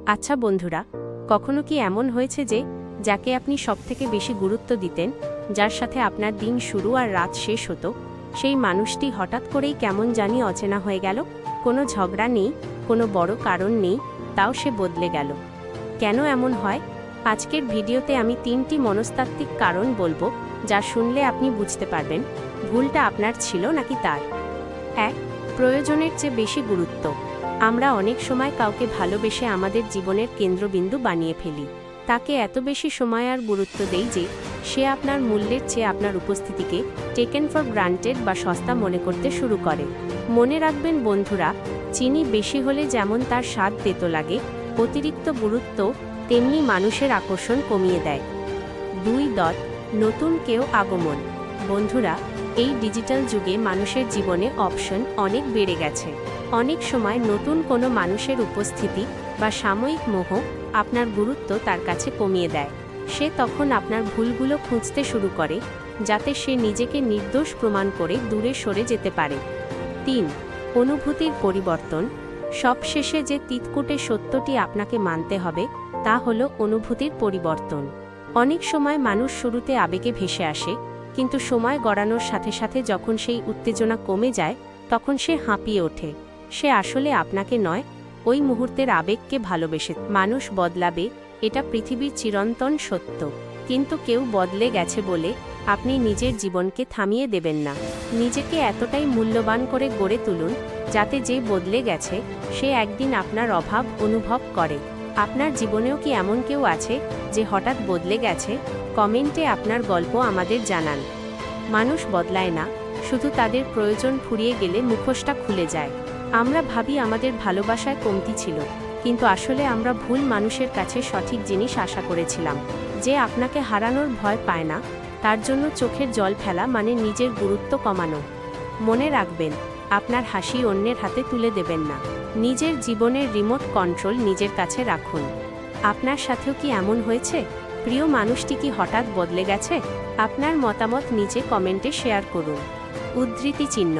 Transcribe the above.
আচ্ছা বন্ধুরা, কখনো কি এমন হয়েছে যে যাকে আপনি সবথেকে বেশি গুরুত্ব দিতেন, যার সাথে আপনার দিন শুরু আর রাত শেষ হতো, সেই মানুষটি হঠাৎ করেই কেমন জানি অচেনা হয়ে গেল? কোনো ঝগড়া নেই, কোনো বড় কারণ নেই, তাও সে বদলে গেল। কেন এমন হয়? আজকের ভিডিওতে আমি 3টি মনস্তাত্ত্বিক কারণ বলবো, যা শুনলে আপনি বুঝতে পারবেন ভুলটা আপনার ছিল নাকি তার। 1. প্রয়োজনের চেয়ে বেশি গুরুত্ব। আমরা অনেক সময় কাউকে ভালোবেসে আমাদের জীবনের কেন্দ্রবিন্দু বানিয়ে ফেলি। তাকে এত বেশি সময় আর গুরুত্ব দেই যে সে আপনার মূল্যের চেয়ে আপনার উপস্থিতিকে টেকেন ফর গ্রান্টেড বা সস্তা মনে করতে শুরু করে। মনে রাখবেন বন্ধুরা, চিনি বেশি হলে যেমন তার স্বাদ তেতো লাগে, অতিরিক্ত গুরুত্ব তেমনি মানুষের আকর্ষণ কমিয়ে দেয়। 2. নতুন কেউ আগমন। বন্ধুরা, এই ডিজিটাল যুগে মানুষের জীবনে অপশন অনেক বেড়ে গেছে। অনেক সময় নতুন কোনো মানুষের উপস্থিতি বা সাময়িক মোহ আপনার গুরুত্ব তার কাছে কমিয়ে দেয়। সে তখন আপনার ভুলগুলো খুঁজতে শুরু করে, যাতে সে নিজেকে নির্দোষ প্রমাণ করে দূরে সরে যেতে পারে। 3. অনুভূতির পরিবর্তন। সবশেষে যে তিতকুটে সত্যটি আপনাকে মানতে হবে তা হলো অনুভূতির পরিবর্তন। অনেক সময় মানুষ শুরুতে আবেগে ভেসে আসে, কিন্তু সময় গড়ানোর সাথে সাথে যখন সেই উত্তেজনা কমে যায়, তখন সে হাঁপিয়ে ওঠে। সে আসলে আপনাকে নয়, ওই মুহূর্তের আবেগকে ভালোবেসে। মানুষ বদলাবে, এটা পৃথিবীর চিরন্তন সত্য, কিন্তু কেউ বদলে গেছে বলে আপনি নিজের জীবনকে থামিয়ে দেবেন না। নিজেকে এতটাই মূল্যবান করে গড়ে তুলুন যাতে যে বদলে গেছে সে একদিন আপনার অভাব অনুভব করে। আপনার জীবনেও কি এমন কেউ আছে যে হঠাৎ বদলে গেছে? কমেন্টে আপনার গল্প আমাদের জানান। মানুষ বদলায় না, শুধু তাদের প্রয়োজন ফুরিয়ে গেলে মুখোশটা খুলে যায়। আমরা ভাবি আমাদের ভালোবাসায় কমতি ছিল, কিন্তু আসলে আমরা ভুল মানুষের কাছে সঠিক জিনিস আশা করেছিলাম। যে আপনাকে হারানোর ভয় পায় না, তার জন্য চোখের জল ফেলা মানে নিজের গুরুত্ব কমানো। মনে রাখবেন, আপনার হাসি অন্যের হাতে তুলে দেবেন না। নিজের জীবনের রিমোট কন্ট্রোল নিজের কাছে রাখুন। আপনার সাথেও কি এমন হয়েছে? প্রিয় মানুষটি কি হঠাৎ বদলে গেছে? আপনার মতামত নিচে কমেন্টে শেয়ার করুন। উদ্ধৃতি চিহ্ন।